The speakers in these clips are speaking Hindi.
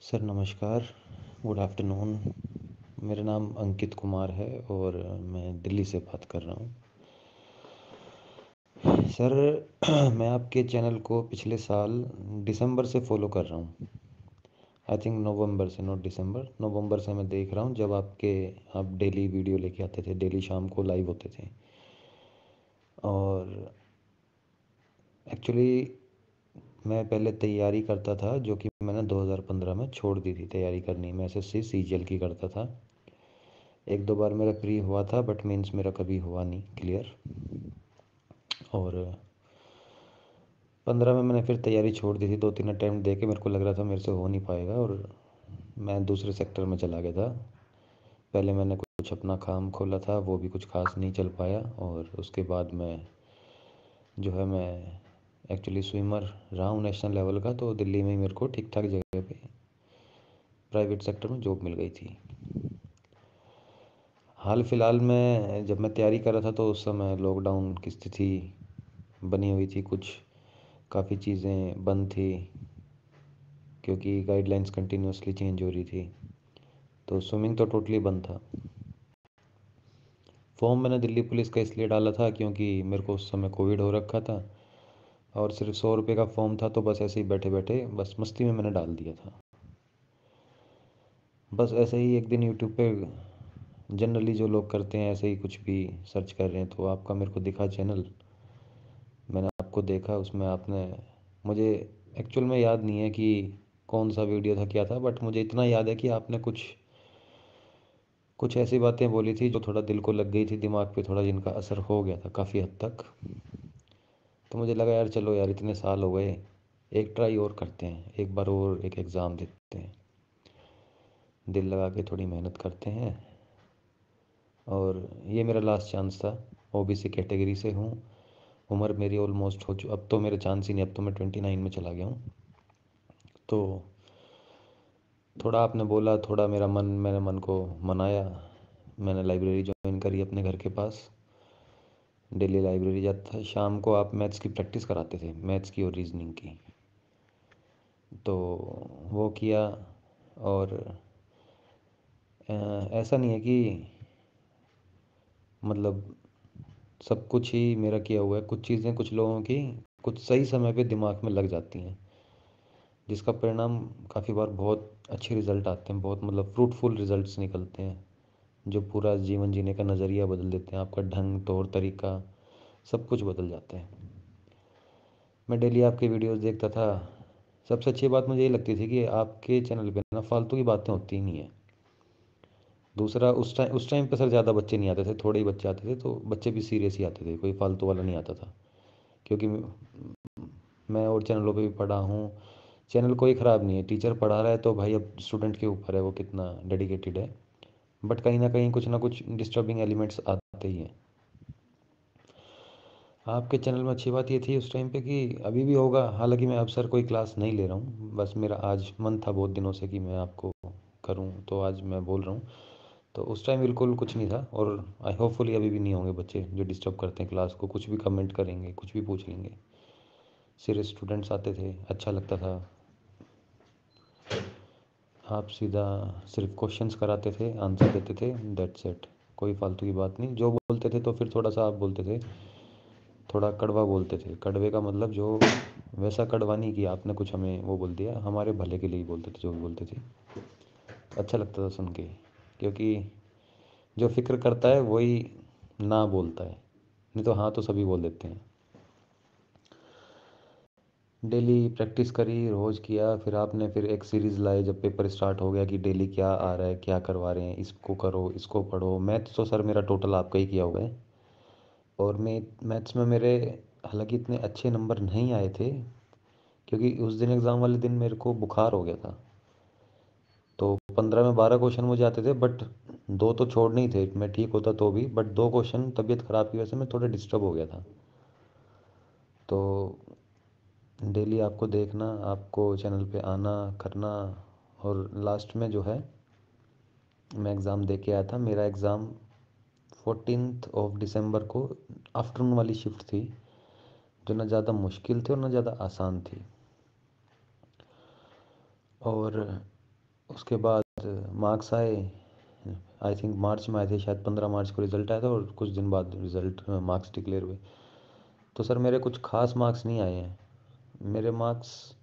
सर नमस्कार, गुड आफ्टरनून। मेरा नाम अंकित कुमार है और मैं दिल्ली से बात कर रहा हूँ। सर मैं आपके चैनल को पिछले साल दिसंबर से फॉलो कर रहा हूँ। आई थिंक नवंबर से, नॉट दिसंबर, नवंबर से मैं देख रहा हूँ जब आप डेली वीडियो लेके आते थे, डेली शाम को लाइव होते थे। और एक्चुअली मैं पहले तैयारी करता था, जो कि मैंने 2015 में छोड़ दी थी तैयारी करनी। मैं एसएससी सीजीएल की करता था। एक दो बार मेरा प्री हुआ था बट मेंस मेरा कभी हुआ नहीं क्लियर। और 15 में मैंने फिर तैयारी छोड़ दी थी। 2-3 अटैम्प्ट दे के मेरे को लग रहा था मेरे से हो नहीं पाएगा और मैं दूसरे सेक्टर में चला गया था। पहले मैंने कुछ अपना काम खोला था, वो भी कुछ खास नहीं चल पाया। और उसके बाद मैं एक्चुअली स्विमर रहा हूँ नेशनल लेवल का, तो दिल्ली में ही मेरे को ठीक ठाक जगह पे प्राइवेट सेक्टर में जॉब मिल गई थी। हाल फिलहाल में जब मैं तैयारी कर रहा था तो उस समय लॉकडाउन की स्थिति बनी हुई थी। कुछ काफ़ी चीज़ें बंद थी क्योंकि गाइडलाइंस कंटिन्यूसली चेंज हो रही थी। तो स्विमिंग तो टोटली बंद था। फॉर्म मैंने दिल्ली पुलिस का इसलिए डाला था क्योंकि मेरे को उस समय कोविड हो रखा था और सिर्फ 100 रुपये का फॉर्म था, तो बस ऐसे ही बैठे बैठे बस मस्ती में मैंने डाल दिया था। बस ऐसे ही एक दिन यूट्यूब पे जनरली जो लोग करते हैं ऐसे ही कुछ भी सर्च कर रहे हैं, तो आपका मेरे को दिखा चैनल। मैंने आपको देखा, उसमें आपने मुझे एक्चुअल में याद नहीं है कि कौन सा वीडियो था क्या था, बट मुझे इतना याद है कि आपने कुछ कुछ ऐसी बातें बोली थी जो थोड़ा दिल को लग गई थी, दिमाग पे थोड़ा जिनका असर हो गया था काफ़ी हद तक। तो मुझे लगा यार चलो यार, इतने साल हो गए, एक ट्राई और करते हैं, एक बार और एक एग्ज़ाम देते हैं, दिल लगा के थोड़ी मेहनत करते हैं। और ये मेरा लास्ट चांस था। ओबीसी कैटेगरी से हूँ। उम्र मेरी ऑलमोस्ट अब तो मेरे चांस ही नहीं, अब तो मैं 29 में चला गया हूँ। तो थोड़ा आपने बोला, थोड़ा मैंने मन को मनाया। मैंने लाइब्रेरी ज्वाइन करी अपने घर के पास। डेली लाइब्रेरी जाता था। शाम को आप मैथ्स की प्रैक्टिस कराते थे, मैथ्स की और रीजनिंग की, तो वो किया। और ऐसा नहीं है कि मतलब सब कुछ ही मेरा किया हुआ है। कुछ चीज़ें कुछ लोगों की कुछ सही समय पे दिमाग में लग जाती हैं, जिसका परिणाम काफ़ी बार बहुत अच्छे रिज़ल्ट आते हैं, बहुत मतलब फ्रूटफुल रिज़ल्ट्स निकलते हैं, जो पूरा जीवन जीने का नज़रिया बदल देते हैं। आपका ढंग, तौर तरीका, सब कुछ बदल जाता है। मैं डेली आपके वीडियोस देखता था। सबसे अच्छी बात मुझे ये लगती थी कि आपके चैनल पे ना फालतू की बातें होती ही नहीं है। दूसरा, उस टाइम पे सर ज़्यादा बच्चे नहीं आते थे, थोड़े ही बच्चे आते थे, तो बच्चे भी सीरियस ही आते थे, कोई फालतू वाला नहीं आता था। क्योंकि मैं और चैनलों पे भी पढ़ा हूँ। चैनल कोई ख़राब नहीं है, टीचर पढ़ा रहा है तो भाई अब स्टूडेंट के ऊपर है वो कितना डेडिकेटेड है। बट कहीं ना कुछ डिस्टर्बिंग एलिमेंट्स आते ही हैं। आपके चैनल में अच्छी बात ये थी उस टाइम पे कि अभी भी होगा, हालांकि मैं अब सर कोई क्लास नहीं ले रहा हूँ, बस मेरा आज मन था बहुत दिनों से कि मैं आपको करूँ, तो आज मैं बोल रहा हूँ। तो उस टाइम बिल्कुल कुछ नहीं था और आई होपफुली अभी भी नहीं होंगे बच्चे जो डिस्टर्ब करते हैं क्लास को, कुछ भी कमेंट करेंगे, कुछ भी पूछ लेंगे। सीरियस स्टूडेंट्स आते थे, अच्छा लगता था। आप सीधा सिर्फ क्वेश्चंस कराते थे, आंसर देते थे, दैट्स इट। कोई फालतू की बात नहीं। जो बोलते थे तो फिर थोड़ा सा आप बोलते थे, थोड़ा कड़वा बोलते थे। कड़वे का मतलब जो वैसा कड़वा नहीं कि आपने कुछ हमें वो बोल दिया, हमारे भले के लिए ही बोलते थे जो भी बोलते थे। अच्छा लगता था सुन के, क्योंकि जो फिक्र करता है वही ना बोलता है, नहीं तो हाँ तो सभी बोल देते हैं। डेली प्रैक्टिस करी, रोज़ किया। फिर एक सीरीज़ लाए जब पेपर स्टार्ट हो गया कि डेली क्या आ रहा है, क्या करवा रहे हैं, इसको करो, इसको पढ़ो। मैथ्स तो सर मेरा टोटल आपका ही किया हुआ है। और मैं मैथ्स में मेरे हालांकि इतने अच्छे नंबर नहीं आए थे, क्योंकि उस दिन एग्ज़ाम वाले दिन मेरे को बुखार हो गया था। तो 15 में 12 क्वेश्चन मुझे आते थे, बट दो तो छोड़ने ही थे, मैं ठीक होता तो भी, बट दो क्वेश्चन तबीयत ख़राब की वजह से मैं थोड़ा डिस्टर्ब हो गया था। तो डेली आपको देखना, आपको चैनल पे आना, करना। और लास्ट में जो है, मैं एग्ज़ाम दे के आया था। मेरा एग्ज़ाम 14 को आफ्टरनून वाली शिफ्ट थी, जो ना ज़्यादा मुश्किल थी और ना ज़्यादा आसान थी। और उसके बाद मार्क्स आए। आई थिंक मार्च में आए थे शायद, 15 मार्च को रिज़ल्ट आया था और कुछ दिन बाद रिज़ल्ट मार्क्स डिक्लेयर हुए। तो सर मेरे कुछ खास मार्क्स नहीं आए हैं। मेरे मार्क्स,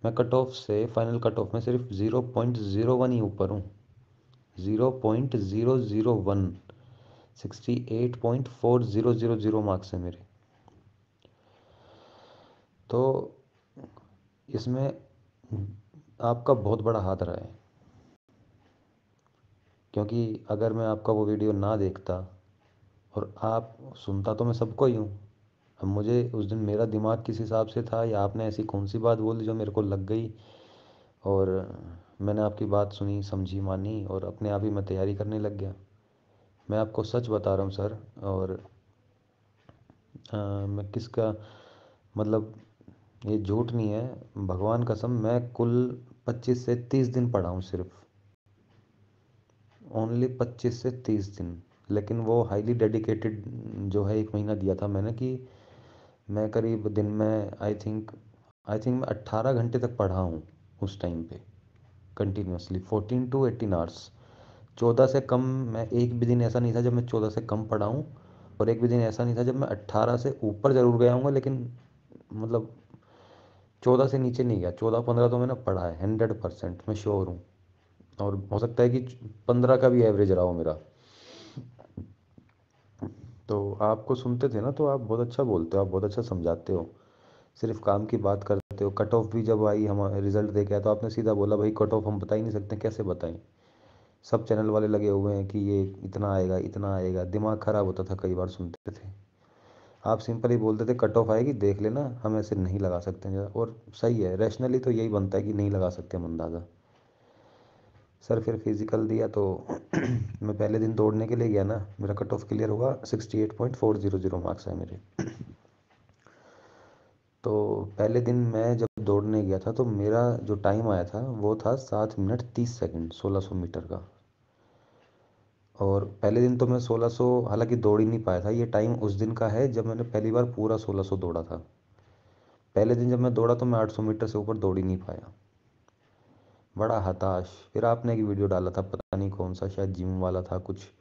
मैं कट ऑफ से, फाइनल कट ऑफ में सिर्फ 0.01 ही ऊपर हूँ। 0.001, 68.4000 मार्क्स है मेरे। तो इसमें आपका बहुत बड़ा हाथ रहा है, क्योंकि अगर मैं आपका वो वीडियो ना देखता, और आप सुनता तो मैं सबको ही हूँ। अब मुझे उस दिन मेरा दिमाग किस हिसाब से था, या आपने ऐसी कौन सी बात बोल दी जो मेरे को लग गई, और मैंने आपकी बात सुनी, समझी, मानी, और अपने आप ही मैं तैयारी करने लग गया। मैं आपको सच बता रहा हूँ सर। और मैं किसका मतलब, ये झूठ नहीं है, भगवान कसम, मैं कुल 25 से 30 दिन पढ़ा हूँ सिर्फ। ओनली 25 से 30 दिन। लेकिन वो हाईली डेडिकेटेड जो है, 1 महीना दिया था मैंने, कि मैं करीब दिन में आई थिंक मैं 18 घंटे तक पढ़ा हूँ उस टाइम पे, कंटिन्यूसली 14 to 18 आवर्स। 14 से कम, मैं एक भी दिन ऐसा नहीं था जब मैं 14 से कम पढ़ा हूँ, और एक भी दिन ऐसा नहीं था जब मैं 18 से ऊपर ज़रूर गया हूँ, लेकिन मतलब 14 से नीचे नहीं गया। 14-15 तो मैंने पढ़ा है, 100% मैं श्योर हूँ। और हो सकता है कि 15 का भी एवरेज रहा हो मेरा। तो आपको सुनते थे ना, तो आप बहुत अच्छा बोलते हो, आप बहुत अच्छा समझाते हो, सिर्फ काम की बात करते हो। कट ऑफ भी जब आई, हम रिजल्ट दे के आया, तो आपने सीधा बोला भाई कट ऑफ हम बता ही नहीं सकते, कैसे बताएं। सब चैनल वाले लगे हुए हैं कि ये इतना आएगा, इतना आएगा। दिमाग ख़राब होता था कई बार सुनते थे। आप सिंपल ही बोलते थे कट ऑफ आएगी देख लेना, हम ऐसे नहीं लगा सकते हैं। और सही है, रैशनली तो यही बनता है कि नहीं लगा सकते हम अंदाज़ा। सर फिर फिज़िकल दिया तो मैं पहले दिन दौड़ने के लिए गया ना, मेरा कट ऑफ क्लियर हुआ, 68.400 मार्क्स आए मेरे। तो पहले दिन मैं जब दौड़ने गया था, तो मेरा जो टाइम आया था वो था 7 मिनट 30 सेकंड, 1600 मीटर का। और पहले दिन तो मैं 1600 हालांकि दौड़ ही नहीं पाया था। ये टाइम उस दिन का है जब मैंने पहली बार पूरा 1600 दौड़ा था। पहले दिन जब मैं दौड़ा तो मैं 800 मीटर से ऊपर दौड़ ही नहीं पाया। बड़ा हताश। फिर आपने एक वीडियो डाला था, पता नहीं कौन सा, शायद जिम वाला था कुछ,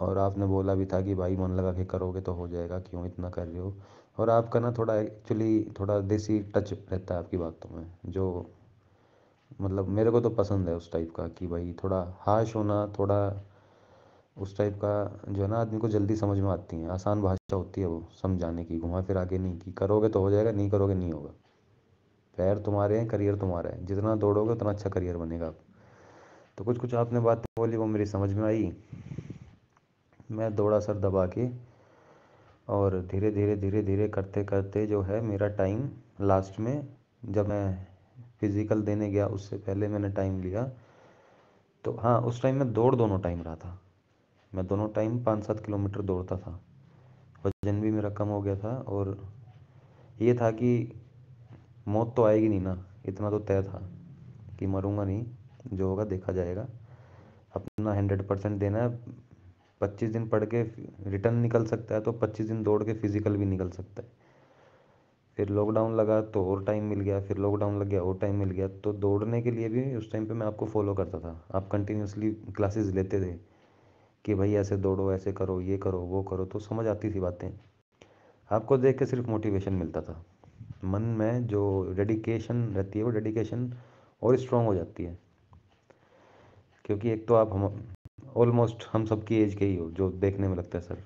और आपने बोला भी था कि भाई मन लगा के करोगे तो हो जाएगा, क्यों इतना कर रहे हो। और आपका ना थोड़ा एक्चुअली थोड़ा देसी टच रहता है आपकी बातों में, जो मतलब मेरे को तो पसंद है उस टाइप का, कि भाई थोड़ा हाश होना, थोड़ा उस टाइप का जो है ना, आदमी को जल्दी समझ में आती है, आसान भाषा होती है वो समझाने की, घुमा फिरा के नहीं, कि करोगे तो हो जाएगा, नहीं करोगे नहीं होगा। पैर तुम्हारे हैं, करियर तुम्हारा है, जितना दौड़ोगे उतना अच्छा करियर बनेगा। तो कुछ कुछ आपने बातें बोली वो मेरी समझ में आई। मैं दौड़ा सर दबा के, और धीरे धीरे धीरे धीरे करते करते जो है मेरा टाइम लास्ट में, जब मैं फिज़िकल देने गया उससे पहले मैंने टाइम लिया। तो हाँ, उस टाइम मैं दौड़ दोनों टाइम रहा था। मैं दोनों टाइम 5-7 किलोमीटर दौड़ता था। वजन भी मेरा कम हो गया था, और ये था कि मौत तो आएगी नहीं ना, इतना तो तय था कि मरूंगा नहीं, जो होगा देखा जाएगा। अपना 100% देना है। 25 दिन पढ़ के रिटर्न निकल सकता है, तो 25 दिन दौड़ के फिजिकल भी निकल सकता है। फिर लॉकडाउन लगा तो और टाइम मिल गया, फिर लॉकडाउन लग गया और टाइम मिल गया। तो दौड़ने के लिए भी उस टाइम पे मैं आपको फॉलो करता था, आप कंटिन्यूसली क्लासेस लेते थे कि भाई ऐसे दौड़ो, ऐसे करो, ये करो, वो करो, तो समझ आती थी बातें। आपको देख के सिर्फ मोटिवेशन मिलता था। मन में जो डेडिकेशन रहती है, वो डेडिकेशन और स्ट्रांग हो जाती है। क्योंकि एक तो आप हम ऑलमोस्ट हम सबकी एज के ही हो, जो देखने में लगता है सर।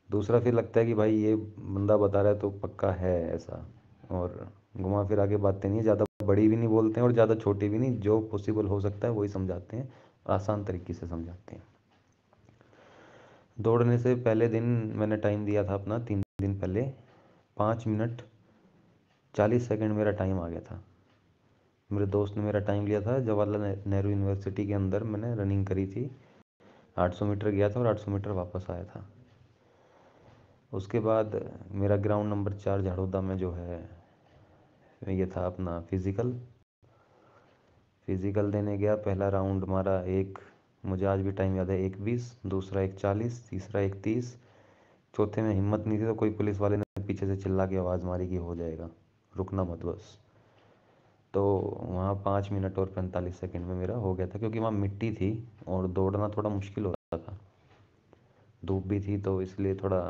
दूसरा फिर लगता है कि भाई ये बंदा बता रहा है तो पक्का है ऐसा। और घुमा फिरा के बातें नहीं, ज़्यादा बड़ी भी नहीं बोलते हैं और ज़्यादा छोटी भी नहीं, जो पॉसिबल हो सकता है वही समझाते हैं, आसान तरीके से समझाते हैं। दौड़ने से पहले दिन मैंने टाइम दिया था अपना, 3 दिन पहले, 5 मिनट 40 सेकंड मेरा टाइम आ गया था। मेरे दोस्त ने मेरा टाइम लिया था, जवाहरलाल नेहरू यूनिवर्सिटी के अंदर मैंने रनिंग करी थी। 800 मीटर गया था और 800 मीटर वापस आया था। उसके बाद मेरा ग्राउंड नंबर 4 झाड़ोदा में जो है, ये था अपना फिज़िकल देने गया। पहला राउंड हमारा मुझे आज भी टाइम याद है, 1:20, दूसरा 1:40, तीसरा 1:30। चौथे में हिम्मत नहीं थी, तो कोई पुलिस वाले ने पीछे से चिल्ला के आवाज़ मारी कि हो जाएगा, रुकना मत बस। तो वहाँ 5 मिनट और 45 सेकंड में मेरा हो गया था, क्योंकि वहाँ मिट्टी थी और दौड़ना थोड़ा मुश्किल हो रहा था, धूप भी थी, तो इसलिए थोड़ा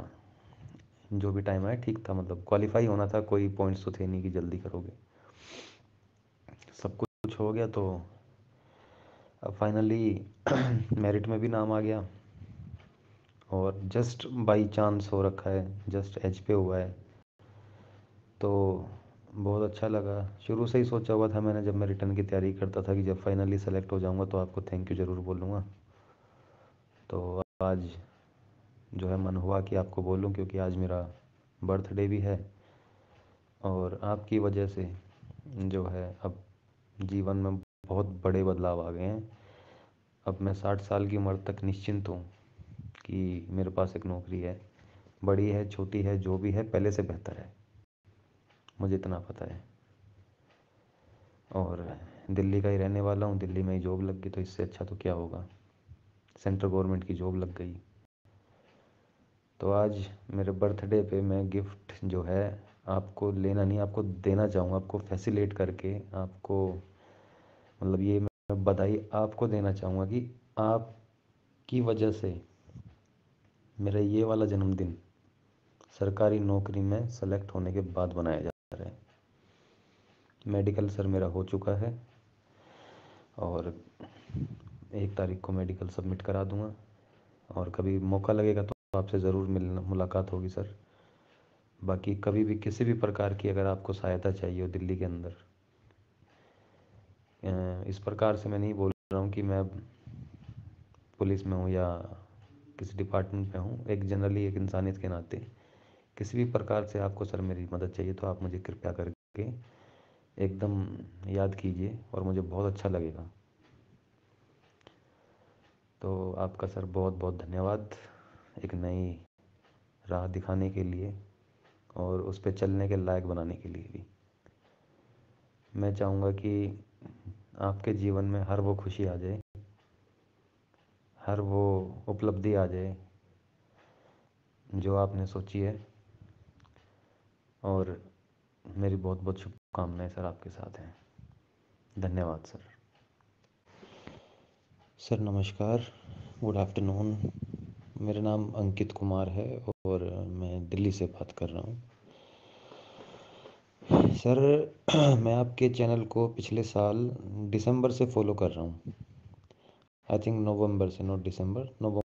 जो भी टाइम आया ठीक था, मतलब क्वालिफाई होना था, कोई पॉइंट्स तो थे नहीं कि जल्दी करोगे। सब कुछ हो गया, तो अब फाइनली मेरिट में भी नाम आ गया, और जस्ट बाई चांस हो रखा है, जस्ट एज पे हुआ है, तो बहुत अच्छा लगा। शुरू से ही सोचा हुआ था मैंने, जब मैं रिटर्न की तैयारी करता था कि जब फाइनली सेलेक्ट हो जाऊंगा तो आपको थैंक यू ज़रूर बोलूँगा। तो आज जो है मन हुआ कि आपको बोलूं, क्योंकि आज मेरा बर्थडे भी है, और आपकी वजह से जो है अब जीवन में बहुत बड़े बदलाव आ गए हैं। अब मैं 60 साल की उम्र तक निश्चिंत हूँ कि मेरे पास एक नौकरी है, बड़ी है छोटी है जो भी है, पहले से बेहतर है, मुझे इतना पता है। और दिल्ली का ही रहने वाला हूँ, दिल्ली में ही जॉब लग गई, तो इससे अच्छा तो क्या होगा, सेंट्रल गवर्नमेंट की जॉब लग गई। तो आज मेरे बर्थडे पे मैं गिफ्ट जो है आपको लेना नहीं, आपको देना चाहूँगा, आपको फैसिलिटेट करके, आपको मतलब ये मैं बधाई आपको देना चाहूँगा कि आपकी वजह से मेरा ये वाला जन्मदिन सरकारी नौकरी में सेलेक्ट होने के बाद बनाया जा रहा है। मेडिकल सर मेरा हो चुका है, और 1 तारीख को मेडिकल सबमिट करा दूँगा, और कभी मौका लगेगा तो आपसे ज़रूर मिलना मुलाकात होगी सर। बाकी कभी भी किसी भी प्रकार की अगर आपको सहायता चाहिए हो दिल्ली के अंदर, इस प्रकार से मैं नहीं बोल रहा हूँ कि मैं पुलिस में हूँ या किसी डिपार्टमेंट में हूँ, एक जनरली एक इंसानियत के नाते किसी भी प्रकार से आपको सर मेरी मदद चाहिए तो आप मुझे कृपया करके एकदम याद कीजिए, और मुझे बहुत अच्छा लगेगा। तो आपका सर बहुत बहुत धन्यवाद, एक नई राह दिखाने के लिए और उस पे चलने के लायक बनाने के लिए भी। मैं चाहूँगा कि आपके जीवन में हर वो खुशी आ जाए, हर वो उपलब्धि आ जाए जो आपने सोची है, और मेरी बहुत बहुत शुभकामनाएं सर आपके साथ हैं। धन्यवाद सर। सर नमस्कार, गुड आफ्टरनून। मेरा नाम अंकित कुमार है और मैं दिल्ली से बात कर रहा हूँ। सर मैं आपके चैनल को पिछले साल दिसंबर से फॉलो कर रहा हूँ, आई थिंक नवंबर से, नॉट दिसंबर, नवंबर